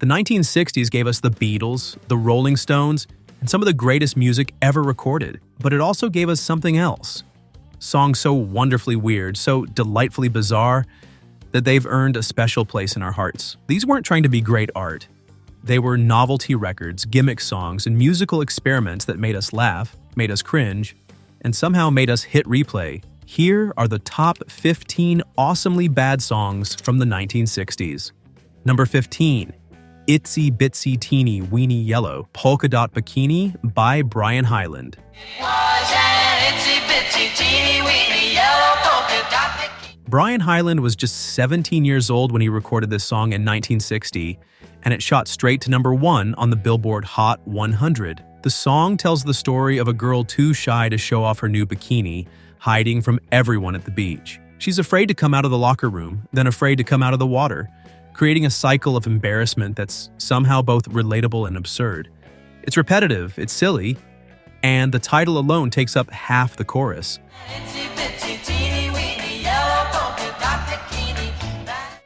The 1960s gave us the Beatles, the Rolling Stones, and some of the greatest music ever recorded, but it also gave us something else. Songs so wonderfully weird, so delightfully bizarre, that they've earned a special place in our hearts. These weren't trying to be great art. They were novelty records, gimmick songs, and musical experiments that made us laugh, made us cringe, and somehow made us hit replay. Here are the top 15 awesomely bad songs from the 1960s. Number 15. Itsy Bitsy Teeny Weeny Yellow Polka Dot Bikini by Brian Hyland. Brian Hyland was just 17 years old when he recorded this song in 1960, and it shot straight to number 1 on the Billboard Hot 100. The song tells the story of a girl too shy to show off her new bikini, hiding from everyone at the beach. She's afraid to come out of the locker room, then afraid to come out of the water, creating a cycle of embarrassment that's somehow both relatable and absurd. It's repetitive, it's silly, and the title alone takes up half the chorus.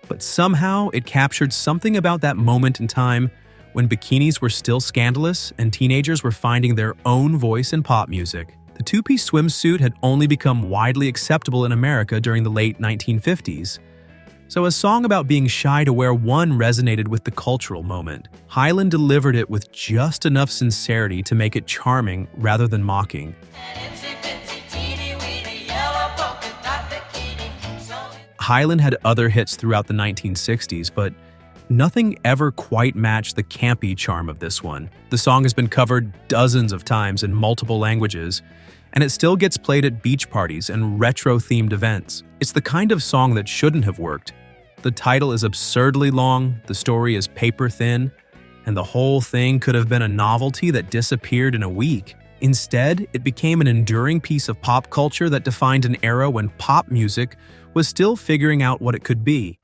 But somehow it captured something about that moment in time when bikinis were still scandalous and teenagers were finding their own voice in pop music. The two-piece swimsuit had only become widely acceptable in America during the late 1950s. So a song about being shy to wear one resonated with the cultural moment. Hyland delivered it with just enough sincerity to make it charming rather than mocking. Hyland had other hits throughout the 1960s, but nothing ever quite matched the campy charm of this one. The song has been covered dozens of times in multiple languages, and it still gets played at beach parties and retro-themed events. It's the kind of song that shouldn't have worked. The title is absurdly long, the story is paper-thin, and the whole thing could have been a novelty that disappeared in a week. Instead, it became an enduring piece of pop culture that defined an era when pop music was still figuring out what it could be.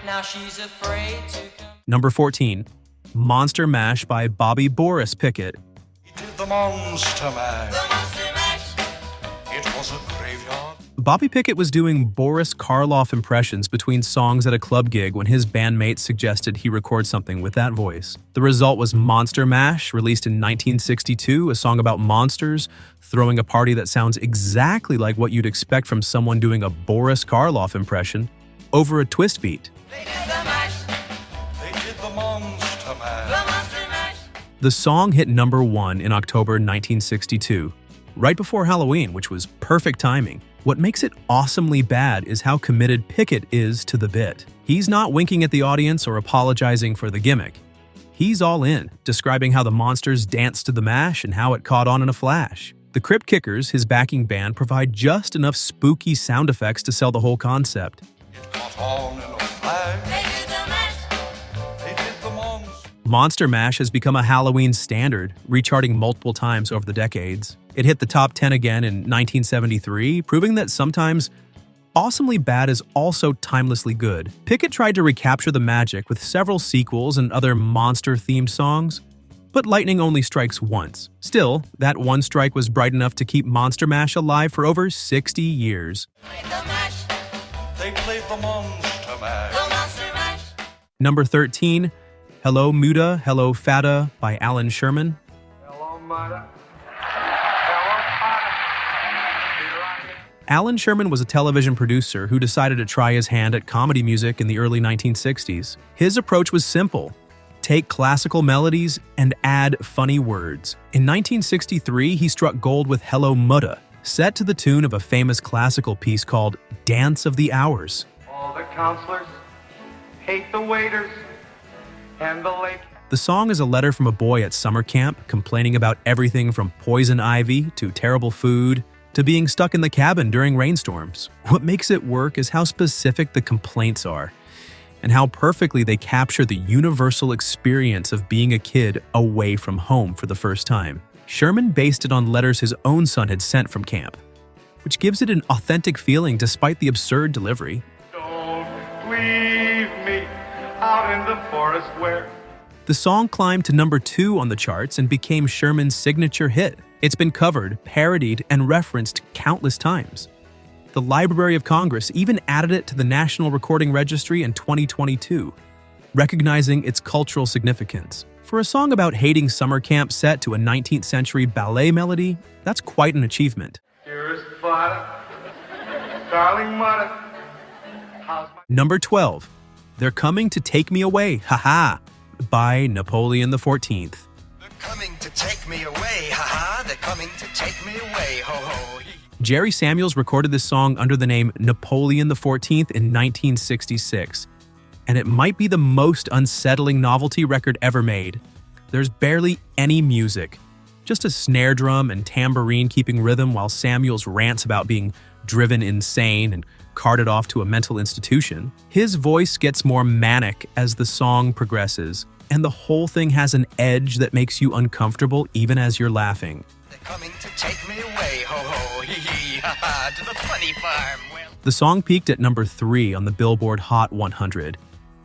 Now she's afraid to come. Number 14. Monster Mash by Bobby Boris Pickett. He did the Monster Mash. It was a graveyard. Bobby Pickett was doing Boris Karloff impressions between songs at a club gig when his bandmates suggested he record something with that voice. The result was Monster Mash, released in 1962, a song about monsters throwing a party that sounds exactly like what you'd expect from someone doing a Boris Karloff impression, over a twist beat. They did the mash. They did the Monster Mash. The Monster Mash. The song hit number 1 in October 1962, right before Halloween, which was perfect timing. What makes it awesomely bad is how committed Pickett is to the bit. He's not winking at the audience or apologizing for the gimmick. He's all in, describing how the monsters danced to the mash and how it caught on in a flash. The Crypt Kickers, his backing band, provide just enough spooky sound effects to sell the whole concept. It caught on in a flash. They did the mash. They did the Monster. Monster Mash has become a Halloween standard, recharting multiple times over the decades. It hit the top 10 again in 1973, proving that sometimes awesomely bad is also timelessly good. Pickett tried to recapture the magic with several sequels and other monster-themed songs, but lightning only strikes once. Still, that one strike was bright enough to keep Monster Mash alive for over 60 years. The mash. They played the Monster Mash. The Monster Mash. Number 13, Hello Muddah, Hello Fadduh by Alan Sherman. Hello, Muddah. Alan Sherman was a television producer who decided to try his hand at comedy music in the early 1960s. His approach was simple: take classical melodies and add funny words. In 1963, he struck gold with Hello Muddah, set to the tune of a famous classical piece called Dance of the Hours. All the counselors hate the waiters and the lake. The song is a letter from a boy at summer camp complaining about everything from poison ivy to terrible food to being stuck in the cabin during rainstorms. What makes it work is how specific the complaints are, and how perfectly they capture the universal experience of being a kid away from home for the first time. Sherman based it on letters his own son had sent from camp, which gives it an authentic feeling despite the absurd delivery. Don't leave me out in the forest where... The song climbed to number 2 on the charts and became Sherman's signature hit. It's been covered, parodied, and referenced countless times. The Library of Congress even added it to the National Recording Registry in 2022, recognizing its cultural significance. For a song about hating summer camp set to a 19th century ballet melody, that's quite an achievement. Dearest Fadduh, darling Muddah, how's my... Number 12, They're Coming to Take Me Away, Haha, by Napoleon XIV. They're coming to take me away, haha. They're coming to take me away, ho ho. Jerry Samuels recorded this song under the name Napoleon XIV in 1966, and it might be the most unsettling novelty record ever made. There's barely any music, just a snare drum and tambourine keeping rhythm while Samuels rants about being driven insane and carted off to a mental institution. His voice gets more manic as the song progresses, and the whole thing has an edge that makes you uncomfortable even as you're laughing. They're coming to take me away, ho ho, hee hee, ha ha, to the funny farm. Well, The song peaked at number 3 on the Billboard Hot 100,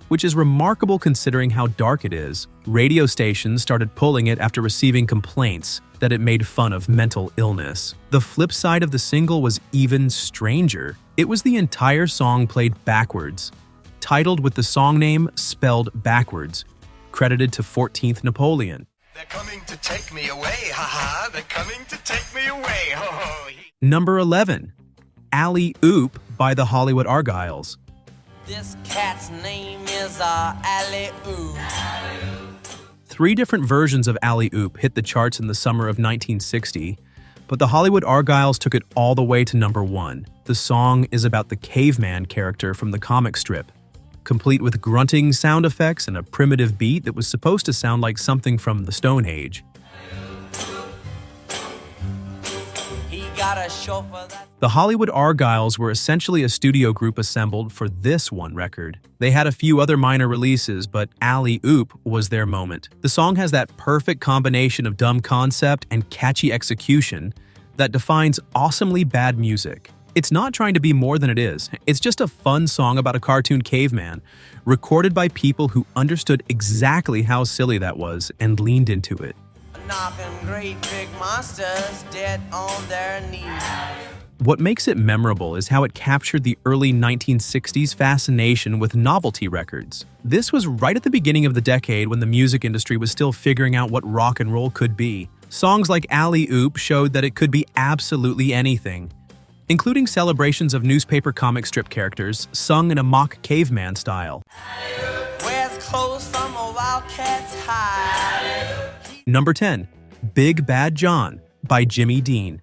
which is remarkable considering how dark it is. Radio stations started pulling it after receiving complaints that it made fun of mental illness. The flip side of the single was even stranger. It was the entire song played backwards, titled with the song name spelled backwards, credited to 14th Napoleon. they're coming to take me away, haha. They're coming to take me away, ho ho. Number 11, Alley Oop by the Hollywood Argyles. This cat's name is Alley Oop. 3 different versions of Alley Oop hit the charts in the summer of 1960, but the Hollywood Argyles took it all the way to number 1. The song is about the caveman character from the comic strip, complete with grunting sound effects and a primitive beat that was supposed to sound like something from the Stone Age. He got a chauffeur that... The Hollywood Argyles were essentially a studio group assembled for this one record. They had a few other minor releases, but Alley Oop was their moment. The song has that perfect combination of dumb concept and catchy execution that defines awesomely bad music. It's not trying to be more than it is. It's just a fun song about a cartoon caveman, recorded by people who understood exactly how silly that was and leaned into it. knocking great big monsters dead on their knees. What makes it memorable is how it captured the early 1960s fascination with novelty records. This was right at the beginning of the decade when the music industry was still figuring out what rock and roll could be. Songs like Alley Oop showed that it could be absolutely anything, including celebrations of newspaper comic strip characters sung in a mock caveman style. Wears clothes from a wildcat's hide. Number 10, Big Bad John by Jimmy Dean.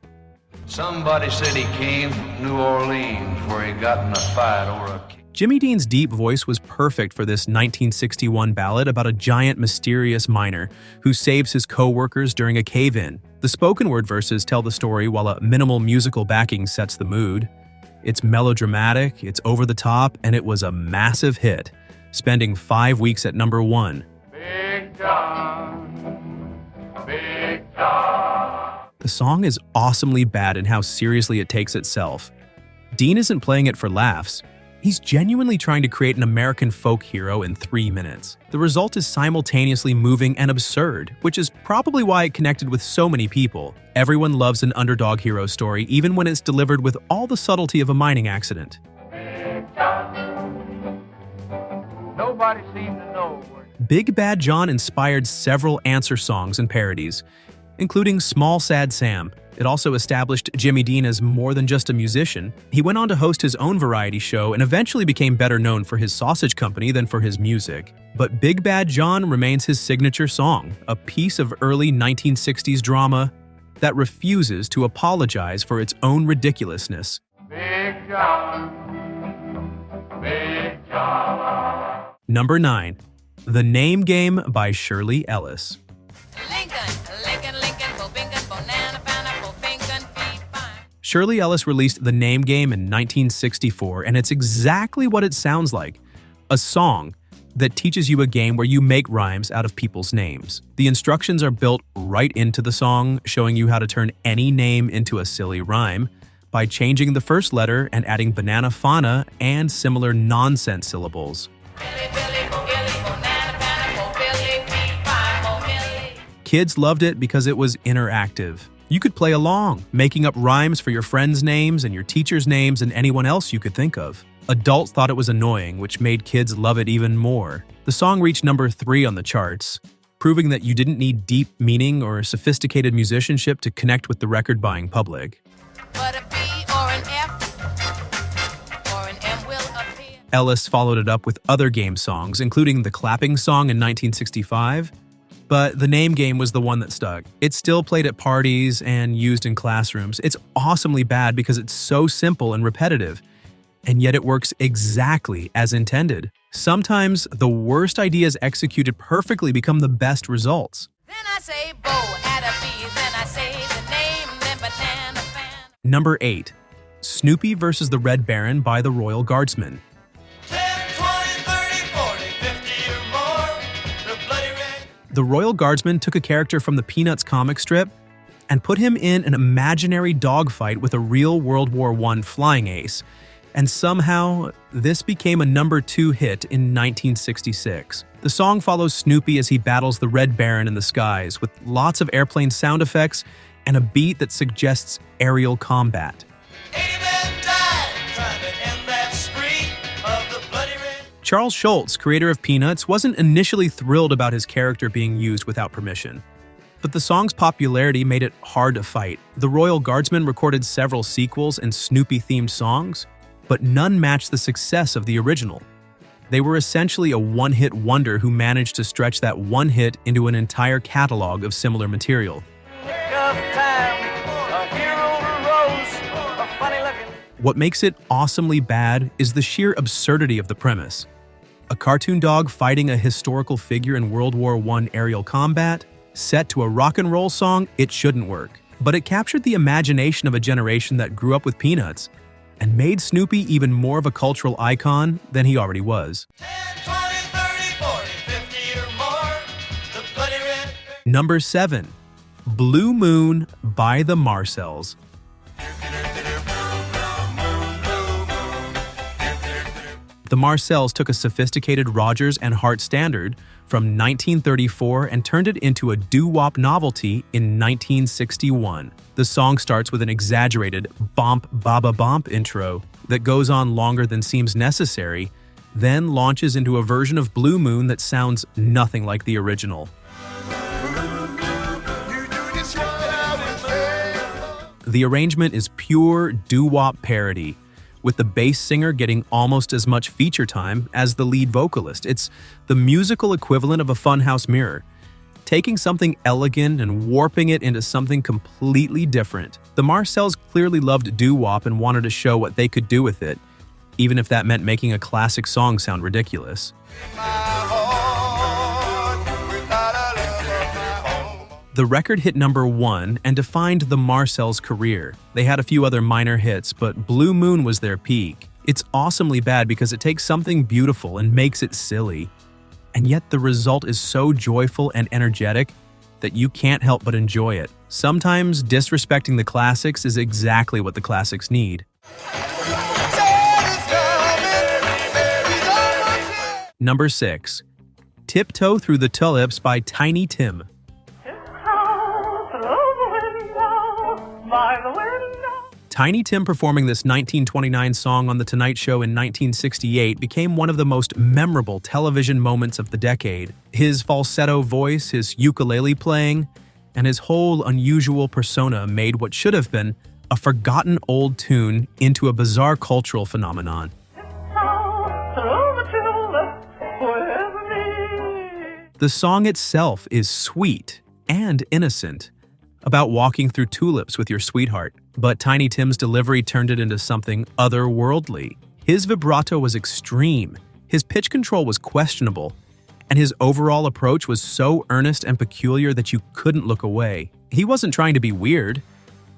Somebody said he came from New Orleans where he got in a fight over a kid. Jimmy Dean's deep voice was perfect for this 1961 ballad about a giant mysterious miner who saves his co-workers during a cave-in. The spoken word verses tell the story while a minimal musical backing sets the mood. It's melodramatic, it's over the top, and it was a massive hit, spending 5 weeks at number 1. Big John, Big John. The song is awesomely bad in how seriously it takes itself. Dean isn't playing it for laughs. He's genuinely trying to create an American folk hero in 3 minutes. The result is simultaneously moving and absurd, which is probably why it connected with so many people. Everyone loves an underdog hero story, even when it's delivered with all the subtlety of a mining accident. Big John. Nobody seemed to know where. Big Bad John inspired several answer songs and parodies, including Small Sad Sam. It also established Jimmy Dean as more than just a musician. He went on to host his own variety show and eventually became better known for his sausage company than for his music. But Big Bad John remains his signature song, a piece of early 1960s drama that refuses to apologize for its own ridiculousness. Big John, Big John. Number 9, The Name Game by Shirley Ellis. Lincoln, Lincoln, Lincoln, Bo Bincoln, Bonana, Pineapple, Pincoln, Feed Fine. Shirley Ellis released The Name Game in 1964, and it's exactly what it sounds like, a song that teaches you a game where you make rhymes out of people's names. The instructions are built right into the song, showing you how to turn any name into a silly rhyme by changing the first letter and adding banana fauna and similar nonsense syllables. Billy, Billy, Bo Billy, Bonana, Pineapple, Billy, Feed Fine, Bo Billy. Kids loved it because it was interactive. You could play along, making up rhymes for your friends' names and your teachers' names and anyone else you could think of. Adults thought it was annoying, which made kids love it even more. The song reached number 3 on the charts, proving that you didn't need deep meaning or sophisticated musicianship to connect with the record-buying public. But a B or an F or an M will appear. Ellis followed it up with other game songs, including the Clapping Song in 1965, but the Name Game was the one that stuck. It's still played at parties and used in classrooms. It's awesomely bad because it's so simple and repetitive, and yet it works exactly as intended. Sometimes the worst ideas executed perfectly become the best results. Then I say Bo at a B, then I say the name, then banana fan. Number 8. Snoopy vs. the Red Baron by the Royal Guardsmen. 10, 20, 30, 40, 50 or more. The bloody red. The Royal Guardsmen took a character from the Peanuts comic strip and put him in an imaginary dogfight with a real World War I flying ace, and somehow this became a number 2 hit in 1966. The song follows Snoopy as he battles the Red Baron in the skies, with lots of airplane sound effects and a beat that suggests aerial combat. 80 men died trying to end that spree of the bloody red. Charles Schulz, creator of Peanuts, wasn't initially thrilled about his character being used without permission. But the song's popularity made it hard to fight. The Royal Guardsmen recorded several sequels and Snoopy-themed songs, but none matched the success of the original. They were essentially a one-hit wonder who managed to stretch that one hit into an entire catalog of similar material. What makes it awesomely bad is the sheer absurdity of the premise. A cartoon dog fighting a historical figure in World War I aerial combat, set to a rock and roll song, it shouldn't work. But it captured the imagination of a generation that grew up with Peanuts and made Snoopy even more of a cultural icon than he already was. 10, 20, 30, 40, 50 or more. The bloody red. Number 7. Blue Moon by the Marcells. The Marcells took a sophisticated Rodgers and Hart standard from 1934 and turned it into a doo-wop novelty in 1961. The song starts with an exaggerated bomp baba bomp intro that goes on longer than seems necessary, then launches into a version of Blue Moon that sounds nothing like the original. The arrangement is pure doo-wop parody, with the bass singer getting almost as much feature time as the lead vocalist. It's the musical equivalent of a funhouse mirror, taking something elegant and warping it into something completely different. The Marcells clearly loved doo-wop and wanted to show what they could do with it, even if that meant making a classic song sound ridiculous. The record hit number 1 and defined the Marcells' career. They had a few other minor hits, but Blue Moon was their peak. It's awesomely bad because it takes something beautiful and makes it silly. And yet the result is so joyful and energetic that you can't help but enjoy it. Sometimes disrespecting the classics is exactly what the classics need. Number 6. Tiptoe Through the Tulips by Tiny Tim. Tiny Tim performing this 1929 song on The Tonight Show in 1968 became one of the most memorable television moments of the decade. His falsetto voice, his ukulele playing, and his whole unusual persona made what should have been a forgotten old tune into a bizarre cultural phenomenon. The song itself is sweet and innocent, about walking through tulips with your sweetheart, but Tiny Tim's delivery turned it into something otherworldly. His vibrato was extreme, his pitch control was questionable, and his overall approach was so earnest and peculiar that you couldn't look away. He wasn't trying to be weird.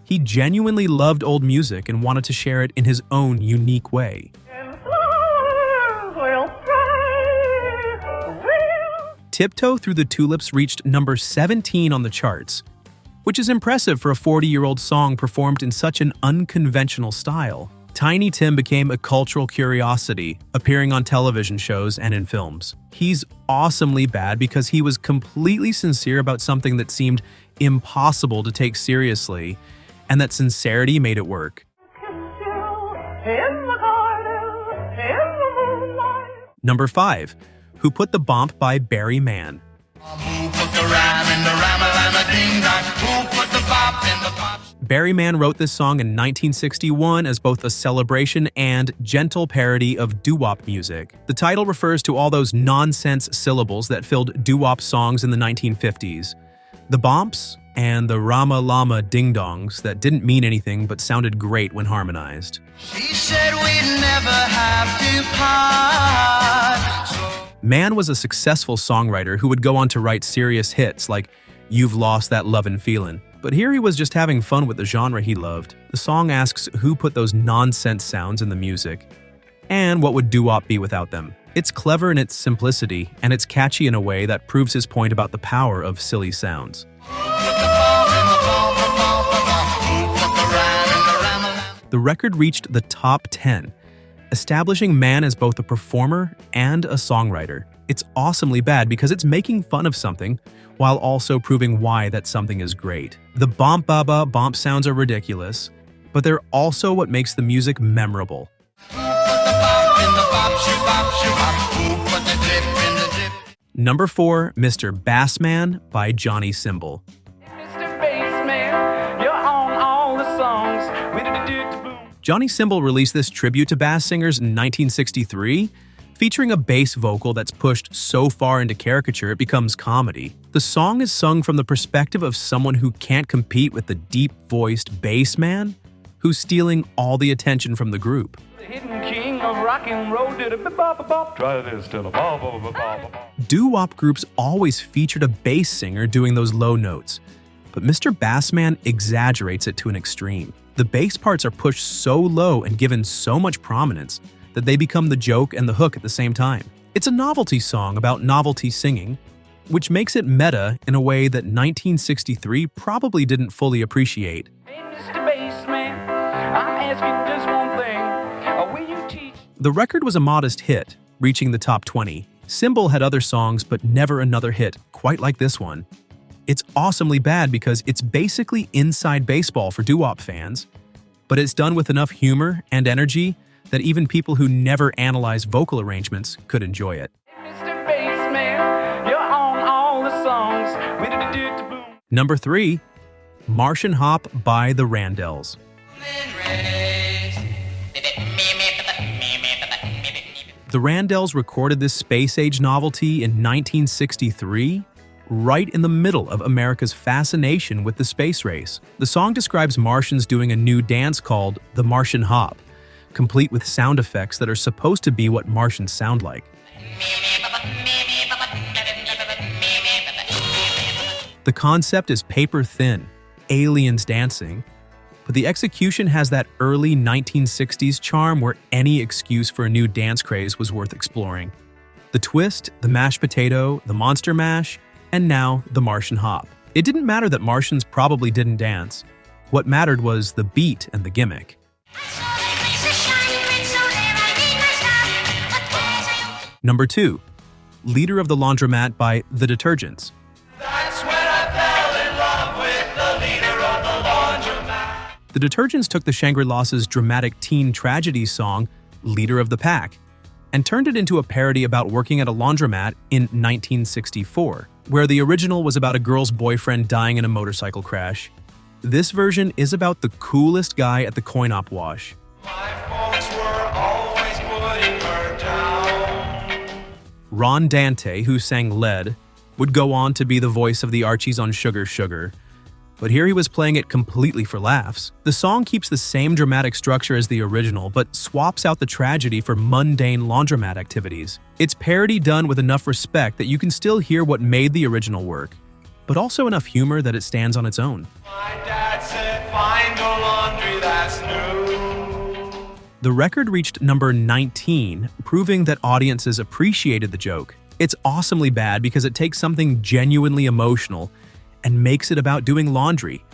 He genuinely loved old music and wanted to share it in his own unique way. Tiptoe Through the Tulips reached number 17 on the charts, which is impressive for a 40-year-old song performed in such an unconventional style. Tiny Tim became a cultural curiosity, appearing on television shows and in films. He's awesomely bad because he was completely sincere about something that seemed impossible to take seriously, and that sincerity made it work. Number 5, Who Put the Bomp by Barry Mann. Barry Mann wrote this song in 1961 as both a celebration and gentle parody of doo-wop music. The title refers to all those nonsense syllables that filled doo-wop songs in the 1950s. The bomps and the Rama Lama ding-dongs that didn't mean anything but sounded great when harmonized. She said we'd never have to part. Mann was a successful songwriter who would go on to write serious hits like You've Lost That Lovin' Feelin'. But here he was just having fun with the genre he loved. The song asks who put those nonsense sounds in the music, and what would doo-wop be without them. It's clever in its simplicity, and it's catchy in a way that proves his point about the power of silly sounds. The record reached the top 10, establishing Mann as both a performer and a songwriter. It's awesomely bad because it's making fun of something while also proving why that something is great. The bomp baba bomp sounds are ridiculous, but they're also what makes the music memorable. Number 4, Mr. Bassman by Johnny Cymbal. Johnny Cymbal released this tribute to bass singers in 1963, featuring a bass vocal that's pushed so far into caricature it becomes comedy. The song is sung from the perspective of someone who can't compete with the deep-voiced bass man, who's stealing all the attention from the group. Doo-wop groups always featured a bass singer doing those low notes, but Mr. Bassman exaggerates it to an extreme. The bass parts are pushed so low and given so much prominence that they become the joke and the hook at the same time. It's a novelty song about novelty singing, which makes it meta in a way that 1963 probably didn't fully appreciate. Hey, Mr. Bassman, I'm asking just one thing. Will you teach? The record was a modest hit, reaching the top 20. Cymbal had other songs, but never another hit quite like this one. It's awesomely bad because it's basically inside baseball for doo-wop fans, but it's done with enough humor and energy that even people who never analyze vocal arrangements could enjoy it. Mr. Bassman, you're on all the songs. Number 3, Martian Hop by the Randells. The Randells recorded this space-age novelty in 1963, right in the middle of America's fascination with the space race. The song describes Martians doing a new dance called the Martian Hop, complete with sound effects that are supposed to be what Martians sound like. The concept is paper thin, aliens dancing, but the execution has that early 1960s charm where any excuse for a new dance craze was worth exploring. The twist, the mashed potato, the monster mash, and now the Martian Hop. It didn't matter that Martians probably didn't dance. What mattered was the beat and the gimmick. Number 2, Leader of the Laundromat by The Detergents. That's when I fell in love with the leader of the laundromat. The Detergents took the Shangri-Las' dramatic teen tragedy song, Leader of the Pack, and turned it into a parody about working at a laundromat in 1964, where the original was about a girl's boyfriend dying in a motorcycle crash. This version is about the coolest guy at the coin-op wash. My folks were always putting her down. Ron Dante, who sang Lead, would go on to be the voice of the Archies on Sugar Sugar, but here he was playing it completely for laughs. The song keeps the same dramatic structure as the original, but swaps out the tragedy for mundane laundromat activities. It's parody done with enough respect that you can still hear what made the original work, but also enough humor that it stands on its own. My dad said, find a laundry that's new. The record reached number 19, proving that audiences appreciated the joke. It's awesomely bad because it takes something genuinely emotional and makes it about doing laundry.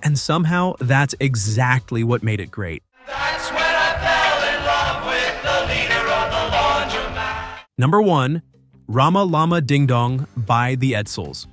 And somehow, that's exactly what made it great. That's when I fell in love with the leader of the laundromat. Number 1, Rama Lama Ding Dong by the Edsels.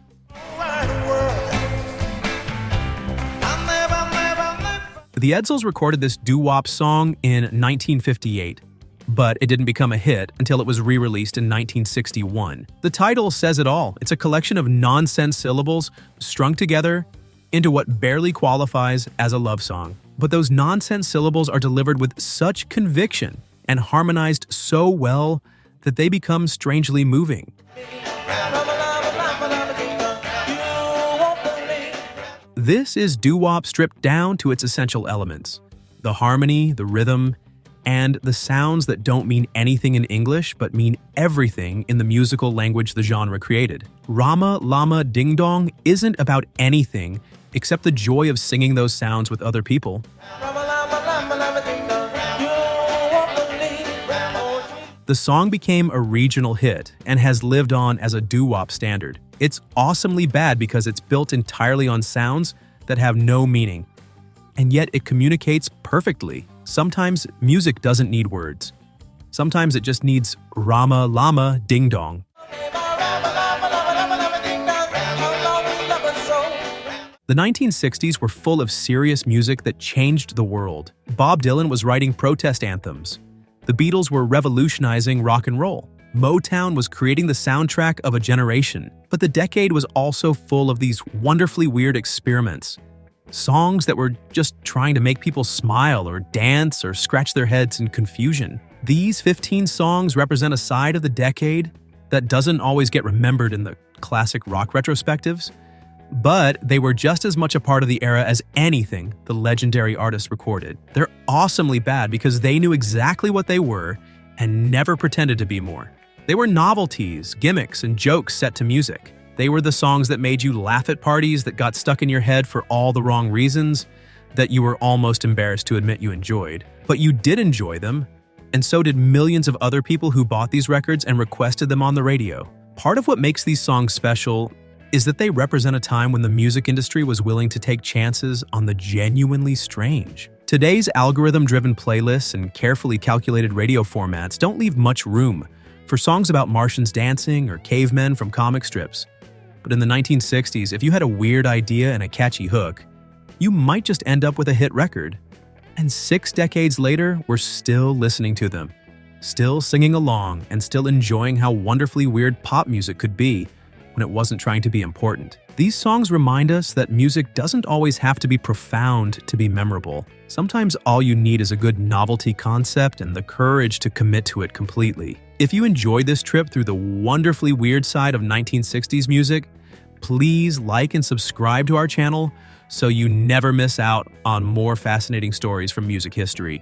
The Edsels recorded this doo-wop song in 1958, but it didn't become a hit until it was re-released in 1961. The title says it all. It's a collection of nonsense syllables strung together into what barely qualifies as a love song. But those nonsense syllables are delivered with such conviction and harmonized so well that they become strangely moving. This is doo-wop stripped down to its essential elements: the harmony, the rhythm, and the sounds that don't mean anything in English but mean everything in the musical language the genre created. Rama, Lama, Ding Dong isn't about anything except the joy of singing those sounds with other people. The song became a regional hit and has lived on as a doo-wop standard. It's awesomely bad because it's built entirely on sounds that have no meaning, and yet it communicates perfectly. Sometimes music doesn't need words. Sometimes it just needs Rama, Lama, Ding Dong. The 1960s were full of serious music that changed the world. Bob Dylan was writing protest anthems. The Beatles were revolutionizing rock and roll. Motown was creating the soundtrack of a generation. But the decade was also full of these wonderfully weird experiments. Songs that were just trying to make people smile or dance or scratch their heads in confusion. These 15 songs represent a side of the decade that doesn't always get remembered in the classic rock retrospectives, but they were just as much a part of the era as anything the legendary artist recorded. They're awesomely bad because they knew exactly what they were and never pretended to be more. They were novelties, gimmicks, and jokes set to music. They were the songs that made you laugh at parties, that got stuck in your head for all the wrong reasons, that you were almost embarrassed to admit you enjoyed. But you did enjoy them, and so did millions of other people who bought these records and requested them on the radio. Part of what makes these songs special is that they represent a time when the music industry was willing to take chances on the genuinely strange. Today's algorithm-driven playlists and carefully calculated radio formats don't leave much room for songs about Martians dancing or cavemen from comic strips. But in the 1960s, if you had a weird idea and a catchy hook, you might just end up with a hit record. And 6 decades later, we're still listening to them, still singing along, and still enjoying how wonderfully weird pop music could be when it wasn't trying to be important. These songs remind us that music doesn't always have to be profound to be memorable. Sometimes all you need is a good novelty concept and the courage to commit to it completely. If you enjoyed this trip through the wonderfully weird side of 1960s music, please like and subscribe to our channel so you never miss out on more fascinating stories from music history.